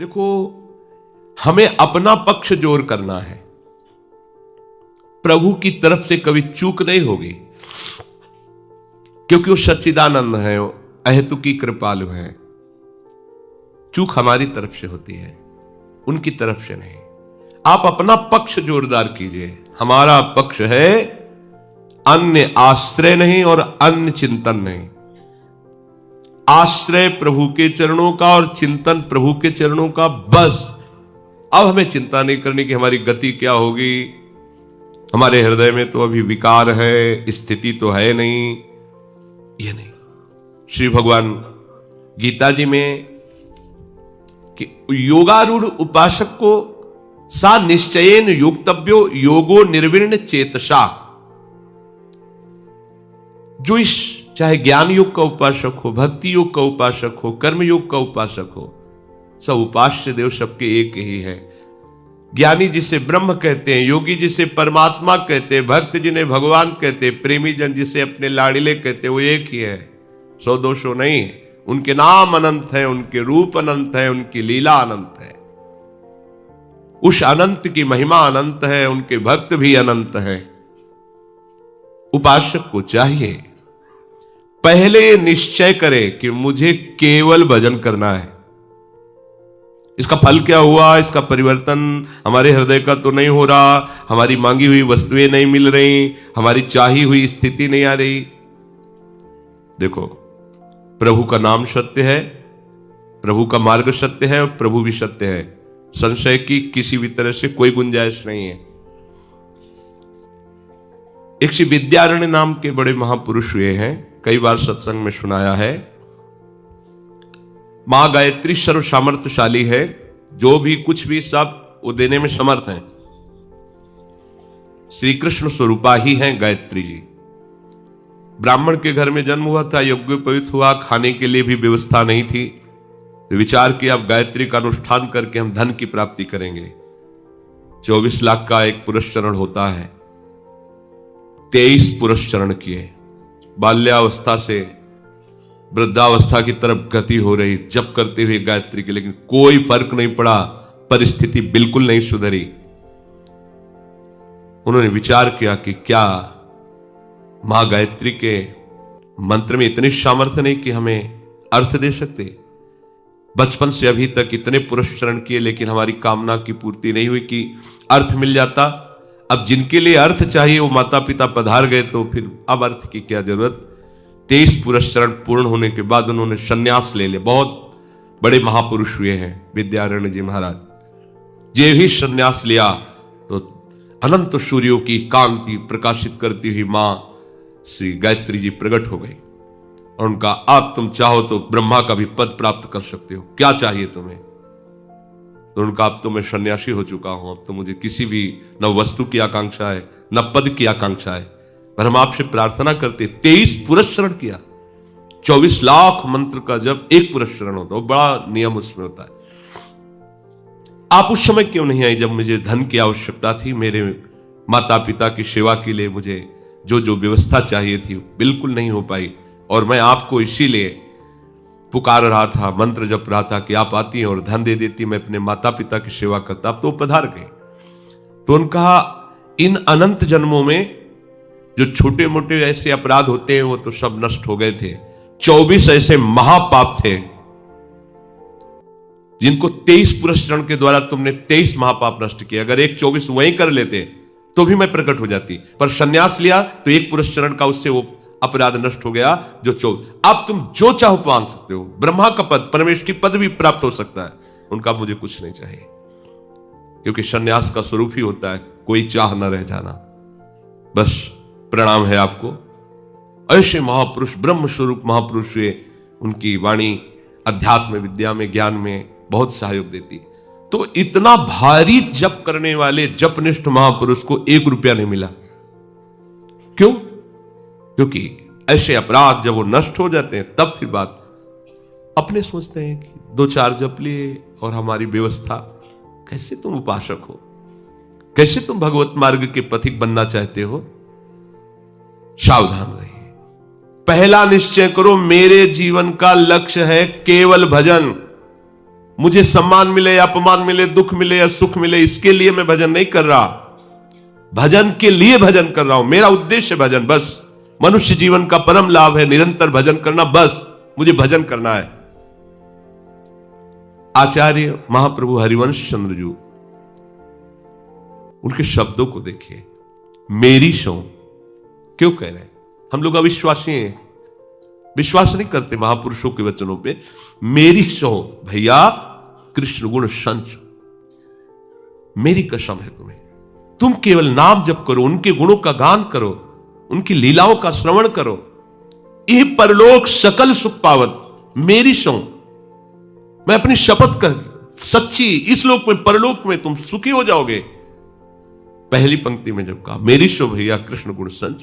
देखो, हमें अपना पक्ष जोर करना है। प्रभु की तरफ से कभी चूक नहीं होगी, क्योंकि वो सच्चिदानंद है, अहेतुकी कृपालु है। चूक हमारी तरफ से होती है, उनकी तरफ से नहीं। आप अपना पक्ष जोरदार कीजिए। हमारा पक्ष है अन्य आश्रय नहीं और अन्य चिंतन नहीं। आश्रय प्रभु के चरणों का और चिंतन प्रभु के चरणों का, बस। अब हमें चिंता नहीं करनी कि हमारी गति क्या होगी, हमारे हृदय में तो अभी विकार है, स्थिति तो है नहीं। ये नहीं। श्री भगवान गीता जी में कि योगारूढ़ उपासक को सा निश्चयेन योक्तव्यो योगो निर्विण्ण चेतसा। जो इस चाहे ज्ञान योग का उपासक हो, भक्ति योग का उपासक हो, कर्म योग का उपासक हो, सब उपास्य देव सबके एक ही है। ज्ञानी जिसे ब्रह्म कहते हैं, योगी जिसे परमात्मा कहते हैं, भक्त जिन्हें भगवान कहते हैं, प्रेमी जन जिसे अपने लाडिले कहते हैं, वो एक ही है, सौ दो सौ नहीं। उनके नाम अनंत है, उनके रूप अनंत है, उनकी लीला अनंत है। उस अनंत की महिमा अनंत है, उनके भक्त भी अनंत है। उपासक को चाहिए पहले निश्चय करे कि मुझे केवल भजन करना है। इसका फल क्या हुआ, इसका परिवर्तन हमारे हृदय का तो नहीं हो रहा, हमारी मांगी हुई वस्तुएं नहीं मिल रही, हमारी चाही हुई स्थिति नहीं आ रही। देखो, प्रभु का नाम सत्य है, प्रभु का मार्ग सत्य है और प्रभु भी सत्य है। संशय की किसी भी तरह से कोई गुंजाइश नहीं है। एक श्री विद्यारण्य नाम के बड़े महापुरुष हुए हैं, कई बार सत्संग में सुनाया है। मां गायत्री सर्व सामर्थ्यशाली है, जो भी कुछ भी सब वो देने में समर्थ है। श्री कृष्ण स्वरूपा ही है गायत्री जी। ब्राह्मण के घर में जन्म हुआ था, यज्ञोपवीत हुआ, खाने के लिए भी व्यवस्था नहीं थी, तो विचार किया अब गायत्री का अनुष्ठान करके हम धन की प्राप्ति करेंगे। 24 लाख का एक पुरस्चरण होता है, 23 पुरस्चरण किए। बाल्यावस्था से वृद्धावस्था की तरफ गति हो रही, जप करते हुए गायत्री के, लेकिन कोई फर्क नहीं पड़ा, परिस्थिति बिल्कुल नहीं सुधरी। उन्होंने विचार किया कि क्या मां गायत्री के मंत्र में इतनी सामर्थ्य नहीं कि हमें अर्थ दे सकते। बचपन से अभी तक इतने पुरस्चरण किए, लेकिन हमारी कामना की पूर्ति नहीं हुई कि अर्थ मिल जाता। अब जिनके लिए अर्थ चाहिए वो माता पिता पधार गए, तो फिर अब अर्थ की क्या जरूरत। 23 पुरस्चरण पूर्ण होने के बाद उन्होंने संन्यास ले लिया। बहुत बड़े महापुरुष हुए हैं विद्यारण्य जी महाराज। जे ही संन्यास लिया तो अनंत सूर्यों की कांति प्रकाशित करती हुई मां श्री गायत्री जी प्रकट हो गई और उनका आप तुम चाहो तो ब्रह्मा का भी पद प्राप्त कर सकते हो, क्या चाहिए तुम्हें। तो उनका अब तो मैं सन्यासी हो चुका हूं, अब तो मुझे किसी भी न वस्तु की आकांक्षा है न पद की आकांक्षा है, पर हम आपसे प्रार्थना करते। 23 पुरस्चरण किया, 24 लाख मंत्र का जब एक पुरस्चरण होता है, वो बड़ा नियम उसमें होता है। आप उस समय क्यों नहीं आई जब मुझे धन की आवश्यकता थी। मेरे माता पिता की सेवा के लिए मुझे जो जो व्यवस्था चाहिए थी बिल्कुल नहीं हो पाई, और मैं आपको इसीलिए पुकार रहा था, मंत्र जप रहा था कि आप आती हैं और धन दे देती, मैं अपने माता पिता की सेवा करता। अब तो पधार गए। तो उन्होंने कहा इन अनंत जन्मों में जो छोटे मोटे ऐसे अपराध होते हैं वो तो सब नष्ट हो गए थे। 24 ऐसे महापाप थे जिनको 23 पुरस्चरण के द्वारा तुमने 23 महापाप नष्ट किए। अगर एक 24 वहीं कर लेते तो भी मैं प्रकट हो जाती, पर संन्यास लिया तो एक पुरस्चरण का उससे वो अपराध नष्ट हो गया। जो 24 अब तुम जो चाहो मांग सकते हो, ब्रह्मा का पद, परमेष्ठी पद भी प्राप्त हो सकता है। उनका मुझे कुछ नहीं चाहिए, क्योंकि संन्यास का स्वरूप ही होता है कोई चाह न रह जाना। बस प्रणाम है आपको। ऐसे महापुरुष, ब्रह्म स्वरूप महापुरुष हुए, उनकी वाणी अध्यात्म विद्या में, ज्ञान में बहुत सहयोग देती। तो इतना भारी जप करने वाले जपनिष्ठ महापुरुष को 1 रुपया नहीं मिला। क्यों? क्योंकि ऐसे अपराध जब वो नष्ट हो जाते हैं तब फिर बात अपने सोचते हैं कि 2-4 जप लिए और हमारी व्यवस्था। कैसे तुम उपासक हो, कैसे तुम भगवत मार्ग के पथिक बनना चाहते हो। सावधान रहिए। पहला निश्चय करो, मेरे जीवन का लक्ष्य है केवल भजन, मुझे सम्मान मिले या अपमान मिले, दुख मिले या सुख मिले, इसके लिए मैं भजन नहीं कर रहा। भजन के लिए भजन कर रहा हूं, मेरा उद्देश्य भजन, बस मनुष्य जीवन का परम लाभ है निरंतर भजन करना, बस मुझे भजन करना है। आचार्य महाप्रभु हरिवंश चंद्र जी, उनके शब्दों को देखिए, मेरी शौ क्यों कह रहे हैं? हम लोग अविश्वासी हैं, विश्वास नहीं करते महापुरुषों के वचनों पे। मेरी शौ भैया कृष्ण गुण संच, मेरी कसम है तुम्हें, तुम केवल नाम जप करो, उनके गुणों का गान करो, उनकी लीलाओं का श्रवण करो, यह परलोक सकल सुख पावत। मेरी शौ, मैं अपनी शपथ कर सच्ची, इस लोक में परलोक में तुम सुखी हो जाओगे। पहली पंक्ति में जब कहा मेरी शो भैया कृष्ण गुण संच,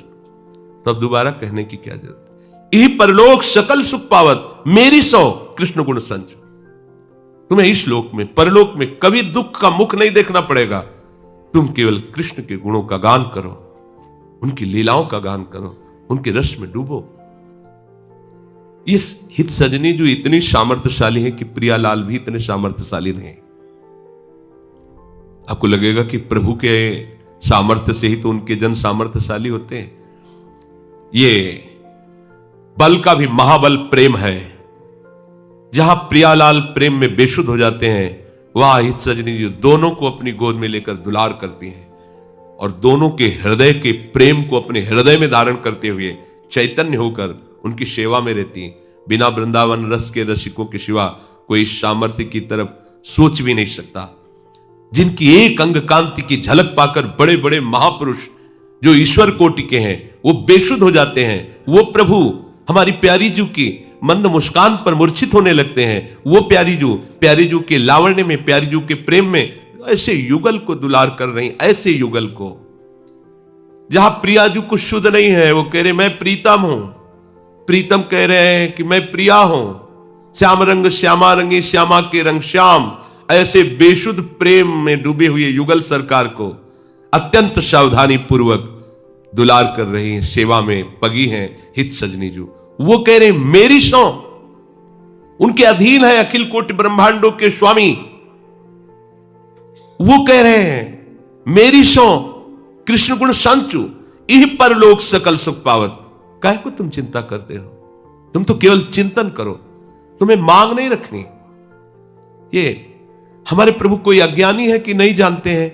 तब दोबारा कहने की क्या जरूरत? यही परलोक सकल सुख पावत, मेरी सौ कृष्ण गुण संच। तुम्हें इस लोक में परलोक में कभी दुख का मुख नहीं देखना पड़ेगा। तुम केवल कृष्ण के गुणों का गान करो, उनकी लीलाओं का गान करो, उनके रस में डूबो। इस हित सजनी जो इतनी सामर्थ्यशाली है कि प्रियालाल भी इतने सामर्थ्यशाली नहीं। आपको लगेगा कि प्रभु के सामर्थ्य से ही तो उनके जन सामर्थ्यशाली होते हैं। ये बल का भी महाबल प्रेम है। जहां प्रियालाल प्रेम में बेसुध हो जाते हैं, वहां हित सजनी जी दोनों को अपनी गोद में लेकर दुलार करती हैं और दोनों के हृदय के प्रेम को अपने हृदय में धारण करते हुए चैतन्य होकर उनकी सेवा में रहती हैं। बिना वृंदावन रस के रसिकों के सिवा कोई सामर्थ्य की तरफ सोच भी नहीं सकता। जिनकी एक अंग कांति की झलक पाकर बड़े बड़े महापुरुष जो ईश्वर कोटि के हैं वो बेसुध हो जाते हैं। वो प्रभु हमारी प्यारी जू की मंद मुस्कान पर मूर्छित होने लगते हैं। वो प्यारी जू के लावण्य में, प्यारी जू के प्रेम में ऐसे युगल को दुलार कर रही, ऐसे युगल को जहां प्रियाजू कुछ शुद्ध नहीं है, वो कह रहे मैं प्रीतम हूं, प्रीतम कह रहे हैं कि मैं प्रिया हूं। श्याम रंग श्यामा रंगी, श्यामा के रंग श्याम, ऐसे बेशुद्ध प्रेम में डूबे हुए युगल सरकार को अत्यंत सावधानी पूर्वक दुलार कर रही हैं, सेवा में पगी हैं हित सजनी जू। वो कह रहे मेरी सौ, उनके अधीन है अखिल कोटि ब्रह्मांडों के स्वामी। वो कह रहे हैं मेरी सौ कृष्ण गुण संचु, इह परलोक सकल सुख पावत। काहे को तुम चिंता करते हो? तुम तो केवल चिंतन करो, तुम्हें मांग नहीं रखनी। ये हमारे प्रभु कोई अज्ञानी है कि नहीं जानते हैं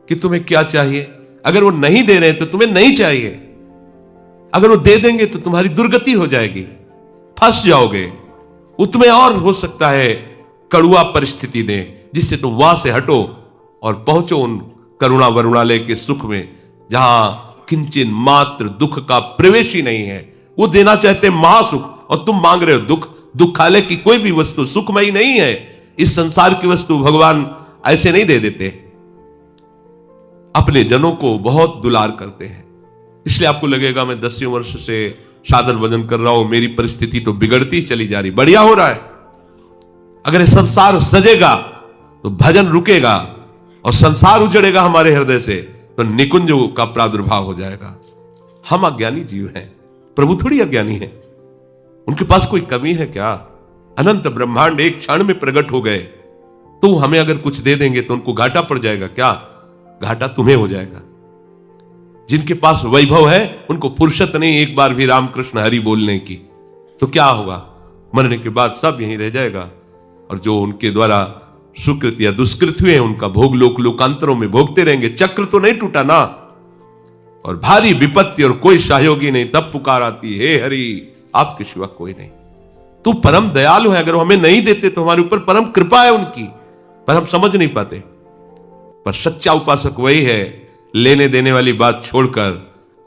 कि तुम्हें क्या चाहिए? अगर वो नहीं दे रहे तो तुम्हें नहीं चाहिए, अगर वो दे देंगे तो तुम्हारी दुर्गति हो जाएगी, फंस जाओगे। वो तुम्हें और हो सकता है कड़ुआ परिस्थिति दे जिससे तुम वहां से हटो और पहुंचो उन करुणा वरुणालय के सुख में जहां किंचन मात्र दुख का प्रवेश ही नहीं है। वो देना चाहते महासुख और तुम मांग रहे हो दुख। दुखालय की कोई भी वस्तु सुखमयी नहीं है। इस संसार की वस्तु भगवान ऐसे नहीं दे देते, अपने जनों को बहुत दुलार करते हैं। इसलिए आपको लगेगा मैं 10 वर्ष से साधन भजन कर रहा हूं, मेरी परिस्थिति तो बिगड़ती चली जा रही। बढ़िया हो रहा है। अगर ये संसार सजेगा तो भजन रुकेगा और संसार उजड़ेगा हमारे हृदय से तो निकुंजों का प्रादुर्भाव हो जाएगा। हम अज्ञानी जीव हैं, प्रभु थोड़ी अज्ञानी है। उनके पास कोई कमी है क्या? अनंत ब्रह्मांड एक क्षण में प्रकट हो गए, तो हमें अगर कुछ दे देंगे तो उनको घाटा पड़ जाएगा क्या? घाटा तुम्हें हो जाएगा। जिनके पास वैभव है उनको फुर्सत नहीं एक बार भी रामकृष्ण हरि बोलने की, तो क्या होगा? मरने के बाद सब यहीं रह जाएगा। और जो उनके द्वारा सुकृत या दुष्कृत हुए उनका भोग लोक लोकांतरों में भोगते रहेंगे। चक्र तो नहीं टूटा ना। और भारी विपत्ति और कोई सहयोगी नहीं, तब पुकार आती हे हरि आपके सिवा कोई नहीं। तू परम दयालु है, अगर हमें नहीं देते तो हमारे ऊपर परम कृपा है उनकी, पर हम समझ नहीं पाते। पर सच्चा उपासक वही है, लेने देने वाली बात छोड़कर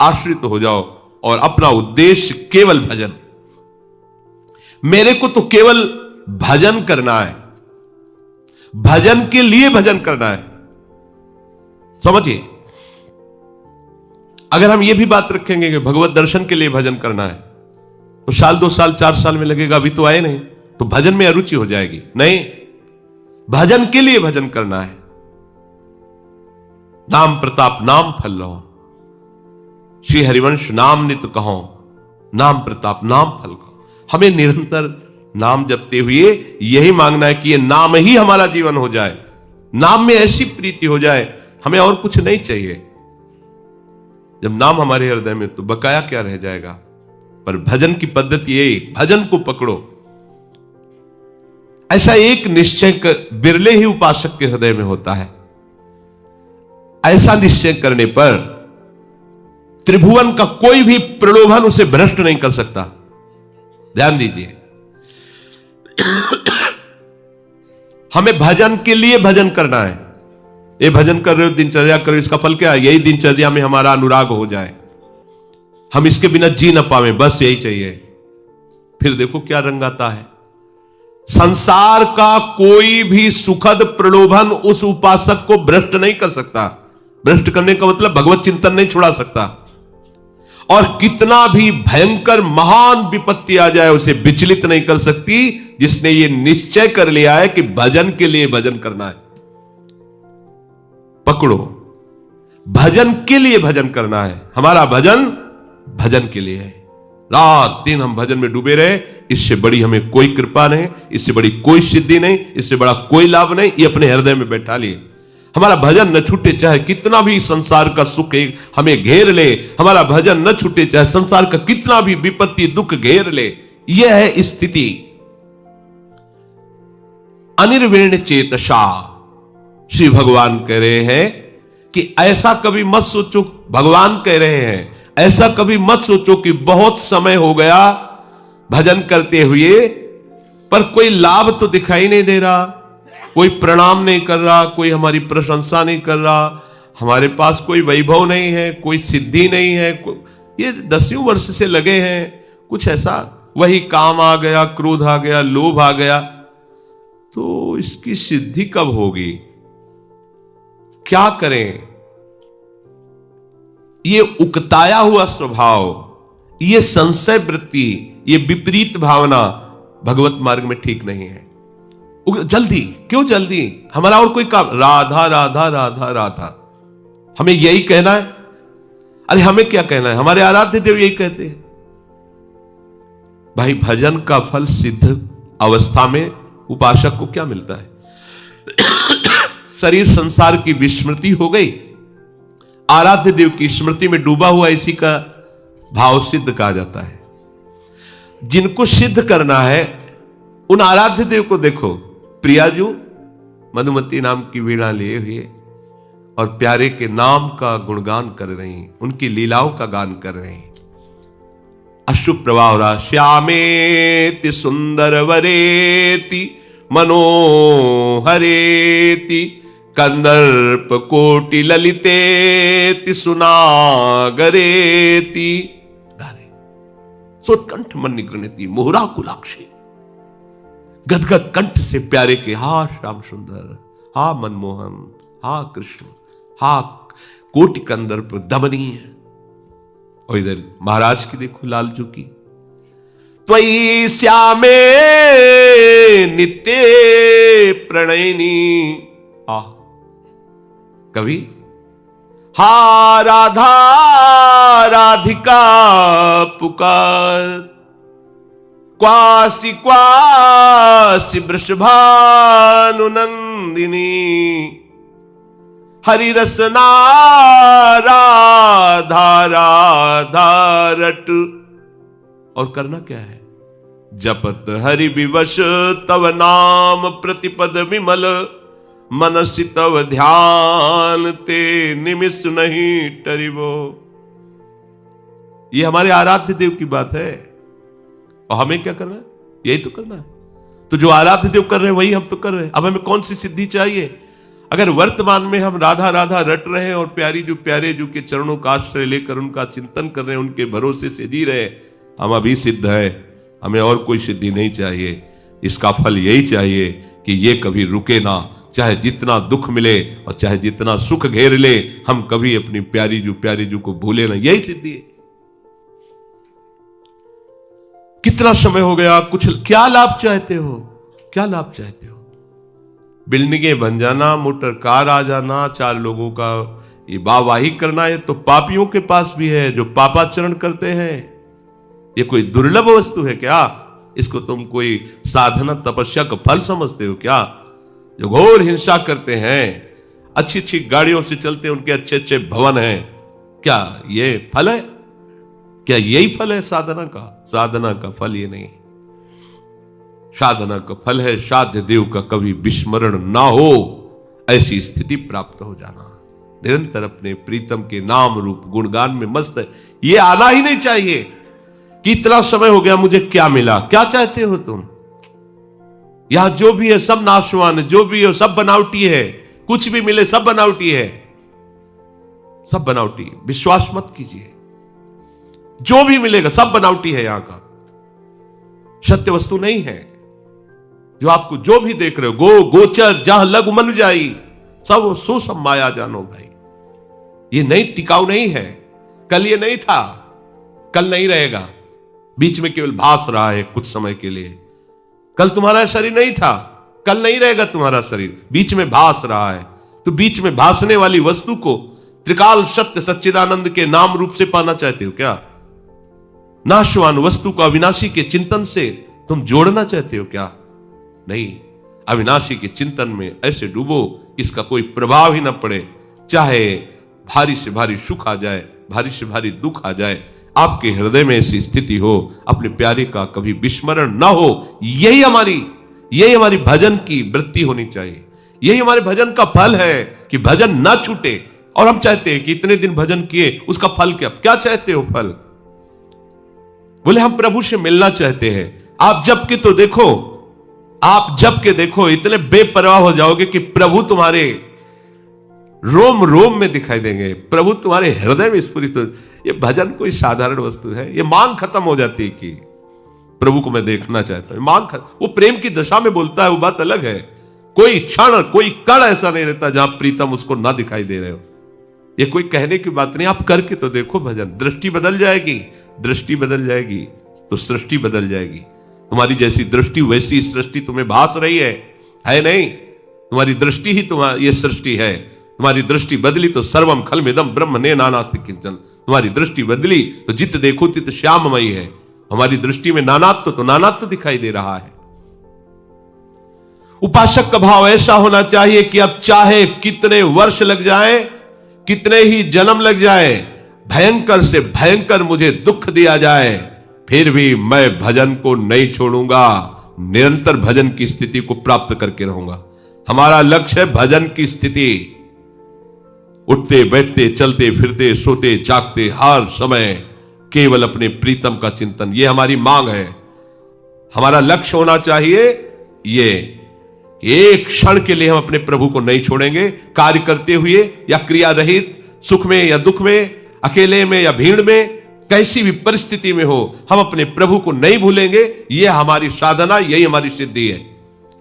आश्रित हो जाओ और अपना उद्देश्य केवल भजन। मेरे को तो केवल भजन करना है, भजन के लिए भजन करना है। समझिए, अगर हम ये भी बात रखेंगे कि भगवत दर्शन के लिए भजन करना है तो साल 2 साल 4 साल में लगेगा, अभी तो आए नहीं, तो भजन में अरुचि हो जाएगी। नहीं, भजन के लिए भजन करना है। नाम प्रताप नाम फल लो, श्री हरिवंश नाम नित कहो, नाम प्रताप नाम फल कहो। हमें निरंतर नाम जपते हुए यही मांगना है कि ये नाम ही हमारा जीवन हो जाए, नाम में ऐसी प्रीति हो जाए, हमें और कुछ नहीं चाहिए। जब नाम हमारे हृदय में, तो बकाया क्या रह जाएगा। पर भजन की पद्धति यही, भजन को पकड़ो। ऐसा एक निश्चय बिरले ही उपासक के हृदय में होता है। ऐसा निश्चय करने पर त्रिभुवन का कोई भी प्रलोभन उसे भ्रष्ट नहीं कर सकता। ध्यान दीजिए, हमें भजन के लिए भजन करना है। ये भजन कर रहे हो, दिनचर्या कर रहे हो, इसका फल क्या है? यही दिनचर्या में हमारा अनुराग हो जाए, हम इसके बिना जी ना पावे, बस यही चाहिए। फिर देखो क्या रंग आता है। संसार का कोई भी सुखद प्रलोभन उस उपासक को भ्रष्ट नहीं कर सकता। भ्रष्ट करने का मतलब भगवत चिंतन नहीं छुड़ा सकता। और कितना भी भयंकर महान विपत्ति आ जाए, उसे विचलित नहीं कर सकती, जिसने ये निश्चय कर लिया है कि भजन के लिए भजन करना है। पकड़ो, भजन के लिए भजन करना है। हमारा भजन भजन के लिए है। रात दिन हम भजन में डूबे रहे, इससे बड़ी हमें कोई कृपा नहीं, इससे बड़ी कोई सिद्धि नहीं, इससे बड़ा कोई लाभ नहीं। ये अपने हृदय में बैठा लिए। हमारा भजन न छूटे, चाहे कितना भी संसार का सुख हमें घेर ले, हमारा भजन न छूटे, चाहे संसार का कितना भी विपत्ति दुख घेर ले। यह है स्थिति। अनिर्विण्ण चेतसा, श्री भगवान कह रहे हैं कि ऐसा कभी मत सोचो, भगवान कह रहे हैं ऐसा कभी मत सोचो कि बहुत समय हो गया भजन करते हुए, पर कोई लाभ तो दिखाई नहीं दे रहा, कोई प्रणाम नहीं कर रहा, कोई हमारी प्रशंसा नहीं कर रहा, हमारे पास कोई वैभव नहीं है, कोई सिद्धि नहीं है, ये 10 वर्ष से लगे हैं, कुछ ऐसा, वही काम आ गया, क्रोध आ गया, लोभ आ गया, तो इसकी सिद्धि कब होगी? क्या करें? ये उकताया हुआ स्वभाव, ये संशय वृत्ति, ये विपरीत भावना भगवत मार्ग में ठीक नहीं है। जल्दी क्यों? जल्दी हमारा और कोई काम, राधा राधा राधा राधा, हमें यही कहना है। अरे हमें क्या कहना है? हमारे आराध्य देव यही कहते हैं। भाई भजन का फल सिद्ध अवस्था में उपासक को क्या मिलता है? शरीर संसार की विस्मृति हो गई, आराध्य देव की स्मृति में डूबा हुआ, इसी का भाव सिद्ध कहा जाता है। जिनको सिद्ध करना है उन आराध्य देव को देखो, प्रियाजू मधुमती नाम की वीणा लिए हुए और प्यारे के नाम का गुणगान कर रही, उनकी लीलाओं का गान कर रही। अश्रु प्रवाह हो रहा, श्यामेति सुंदर वरेति मनोहरेति कंदर्प कोटि ललितेति सुनागरेति सोत्कंठ मन निगृणति मोहरा कुलाक्षी। गदगद कंठ से प्यारे के, हा श्याम सुंदर, हा मनमोहन, हा कृष्ण, हा कोटि कंदर्प दमनीय। और इधर महाराज की देखो लालजू की, त्वयि श्यामे नित्य प्रणयिनी। आ कवि, हा राधा राधिका पुकार, क्वास्ति क्वास्ति वृषभानुनंदिनी, हरि रसना राधा राधा रट। और करना क्या है? जपत हरि विवश तव नाम प्रतिपद विमल, मनसि तव ध्यान ते निमिष नहीं टरिबो। ये हमारे आराध्य देव की बात है, और हमें क्या करना है? यही तो करना है। तो जो आराध्य देव कर रहे हैं वही हम तो कर रहे हैं। अब हमें कौन सी सिद्धि चाहिए? अगर वर्तमान में हम राधा राधा रट रहे हैं और प्यारे जो के चरणों का आश्रय लेकर उनका चिंतन कर रहे हैं, उनके भरोसे से जी रहे हैं, हम अभी सिद्ध है। हमें और कोई सिद्धि नहीं चाहिए। इसका फल यही चाहिए कि ये कभी रुके ना, चाहे जितना दुख मिले और चाहे जितना सुख घेर ले, हम कभी अपनी प्यारी जू को भूले ना। यही सिद्धि है। कितना समय हो गया, कुछ क्या लाभ चाहते हो? क्या लाभ चाहते हो? बिल्डिंगें बन जाना, मोटर कार आ जाना, 4 लोगों का ये वाहवाही करना, है तो पापियों के पास भी है जो पापाचरण करते हैं। ये कोई दुर्लभ वस्तु है क्या? इसको तुम कोई साधना तपस्या का फल समझते हो क्या? जो घोर हिंसा करते हैं, अच्छी अच्छी गाड़ियों से चलते हैं, उनके अच्छे अच्छे भवन हैं, क्या ये फल है? क्या यही फल है साधना का? साधना का फल ये नहीं। साधना का फल है साध्य देव का कभी विस्मरण ना हो, ऐसी स्थिति प्राप्त हो जाना। निरंतर अपने प्रीतम के नाम रूप गुणगान में मस्त है। ये आना ही नहीं चाहिए कि इतना समय हो गया मुझे क्या मिला। क्या चाहते हो तुम? यहां जो भी है सब नाशवान है, जो भी है सब बनावटी है, कुछ भी मिले सब बनावटी है, सब बनावटी। विश्वास मत कीजिए, जो भी मिलेगा सब बनावटी है। यहां का सत्य वस्तु नहीं है। जो आपको जो भी देख रहे हो, गोचर जहां लघु मन जाई, सब सो सब माया जानो भाई। ये नहीं, टिकाऊ नहीं है। कल ये नहीं था, कल नहीं रहेगा, बीच में केवल भास रहा है कुछ समय के लिए। कल तुम्हारा शरीर नहीं था, कल नहीं रहेगा तुम्हारा शरीर, बीच में भास रहा है। तो बीच में भासने वाली वस्तु को त्रिकाल सत्य सच्चिदानंद के नाम रूप से पाना चाहते हो क्या? नाशवान वस्तु को अविनाशी के चिंतन से तुम जोड़ना चाहते हो क्या? नहीं, अविनाशी के चिंतन में ऐसे डूबो इसका कोई प्रभाव ही ना पड़े। चाहे भारी से भारी सुख आ जाए, भारी से भारी दुख आ जाए, आपके हृदय में ऐसी स्थिति हो, अपने प्यारे का कभी विस्मरण ना हो। यही हमारी भजन की वृत्ति होनी चाहिए। यही हमारे भजन का फल है कि भजन ना छूटे। और हम चाहते हैं कि इतने दिन भजन किए, उसका फल क्या चाहते हो फल? बोले हम प्रभु से मिलना चाहते हैं। आप जब के तो देखो, आप जब के देखो, इतने बेपरवाह हो जाओगे कि प्रभु तुम्हारे रोम रोम में दिखाई देंगे, प्रभु तुम्हारे हृदय में स्फुरित हो। ये भजन कोई साधारण वस्तु है? ये मांग खत्म हो जाती है कि प्रभु को मैं देखना चाहता हूं। मांग वो प्रेम की दशा में बोलता है, वो बात अलग है। कोई क्षण, कोई कण ऐसा नहीं रहता जहां प्रीतम उसको ना दिखाई दे रहे हो। ये कोई कहने की बात नहीं, आप करके तो देखो भजन। दृष्टि बदल जाएगी, दृष्टि बदल जाएगी तो सृष्टि बदल जाएगी। तुम्हारी जैसी दृष्टि वैसी सृष्टि तुम्हें भास रही है नहीं? तुम्हारी दृष्टि ही ये सृष्टि है। तुम्हारी दृष्टि बदली तो सर्वम खलमिदम ब्रह्म ने नानास्ति किंचन। तुम्हारी दृष्टि बदली तो जित देखो तित श्याममयी है। हमारी दृष्टि में नानात्व तो नानात्व दिखाई दे रहा है। उपासक का भाव ऐसा होना चाहिए कि अब चाहे कितने वर्ष लग जाए, कितने ही जन्म लग जाए, भयंकर से भयंकर मुझे दुख दिया जाए, फिर भी मैं भजन को नहीं छोड़ूंगा। निरंतर भजन की स्थिति को प्राप्त करके रहूंगा। हमारा लक्ष्य है भजन की स्थिति। उठते बैठते चलते फिरते सोते जागते हर समय केवल अपने प्रीतम का चिंतन, यह हमारी मांग है। हमारा लक्ष्य होना चाहिए ये, एक क्षण के लिए हम अपने प्रभु को नहीं छोड़ेंगे। कार्य करते हुए या क्रिया रहित, सुख में या दुख में, अकेले में या भीड़ में, कैसी भी परिस्थिति में हो, हम अपने प्रभु को नहीं भूलेंगे। यह हमारी साधना, यही हमारी सिद्धि है,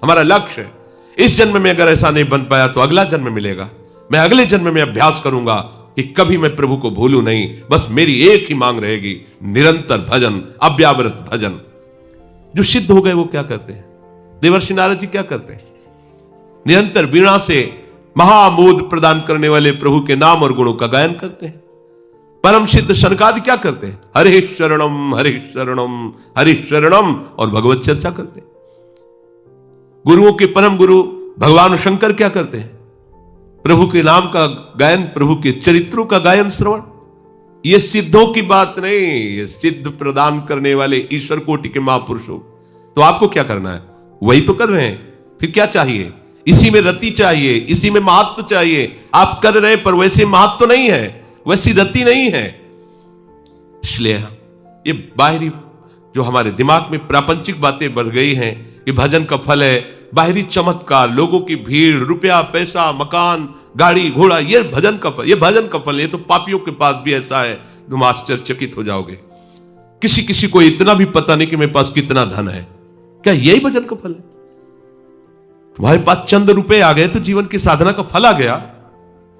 हमारा लक्ष्य है। इस जन्म में अगर ऐसा नहीं बन पाया तो अगला जन्म मिलेगा। मैं अगले जन्म में अभ्यास करूंगा कि कभी मैं प्रभु को भूलूं नहीं। बस मेरी एक ही मांग रहेगी, निरंतर भजन, अव्यावृत भजन। जो सिद्ध हो गए वो क्या करते हैं? देवर्षि नारद जी क्या करते हैं? निरंतर वीणा से महामोद प्रदान करने वाले प्रभु के नाम और गुणों का गायन करते हैं। परम सिद्ध शनकादि क्या करते हैं? हरे शरणम हरे शरणम हरे शरणम, और भगवत चर्चा करते हैं। गुरुओं के परम गुरु भगवान शंकर क्या करते हैं? प्रभु के नाम का गायन, प्रभु के चरित्रों का गायन, श्रवण। यह सिद्धों की बात नहीं, ये सिद्ध प्रदान करने वाले ईश्वर कोटि के महापुरुषों। तो आपको क्या करना है? वही तो कर रहे हैं। फिर क्या चाहिए? इसी में रति चाहिए, इसी में महत्व चाहिए। आप कर रहे हैं पर वैसे महत्व नहीं है, वैसी रति नहीं है। इसलिए ये बाहरी जो हमारे दिमाग में प्रापंचिक बातें बढ़ गई हैं, ये भजन का फल है। बाहरी चमत्कार, लोगों की भीड़, रुपया पैसा, मकान, गाड़ी घोड़ा, ये भजन का फल, ये भजन का फल। ये तो पापियों के पास भी ऐसा है, तुम आश्चर्यचकित हो जाओगे। किसी किसी को इतना भी पता नहीं कि मेरे पास कितना धन है। क्या यही भजन का फल है? तुम्हारे पास चंद रुपए आ गए तो जीवन की साधना का फल आ गया,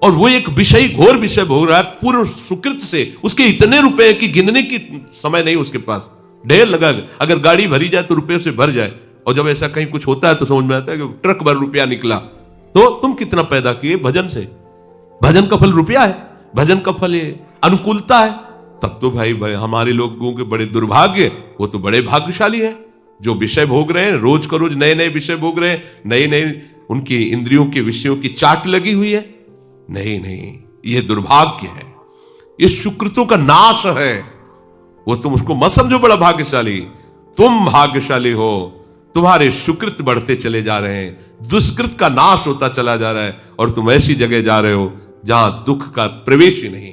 और वो एक विषय, घोर विषय भोग रहा है पूर्ण सुकृत से। उसके इतने रुपए कि गिनने की समय नहीं उसके पास, ढेर लगा। अगर गाड़ी भरी जाए तो रुपये से भर जाए, और जब ऐसा कहीं कुछ होता है तो समझ में आता है कि ट्रक भर रुपया निकला। तो तुम कितना पैदा किए भजन से? भजन का फल रुपया है, भजन का फल ये अनुकूलता है। तब तो भाई हमारे लोगों के बड़े दुर्भाग्य, वो तो बड़े भाग्यशाली है। जो विषय भोग रहे हैं, रोज का रोज नए नए विषय भोग रहे हैं, नए नए उनकी इंद्रियों के विषयों की चाट लगी हुई है। नहीं नहीं, यह दुर्भाग्य है, ये सुकृतों का नाश है। वो तुम उसको मत समझो बड़ा भाग्यशाली, तुम भाग्यशाली हो, तुम्हारे सुकृत बढ़ते चले जा रहे हैं, दुष्कृत का नाश होता चला जा रहा है, और तुम ऐसी जगह जा रहे हो जहां दुख का प्रवेश ही नहीं।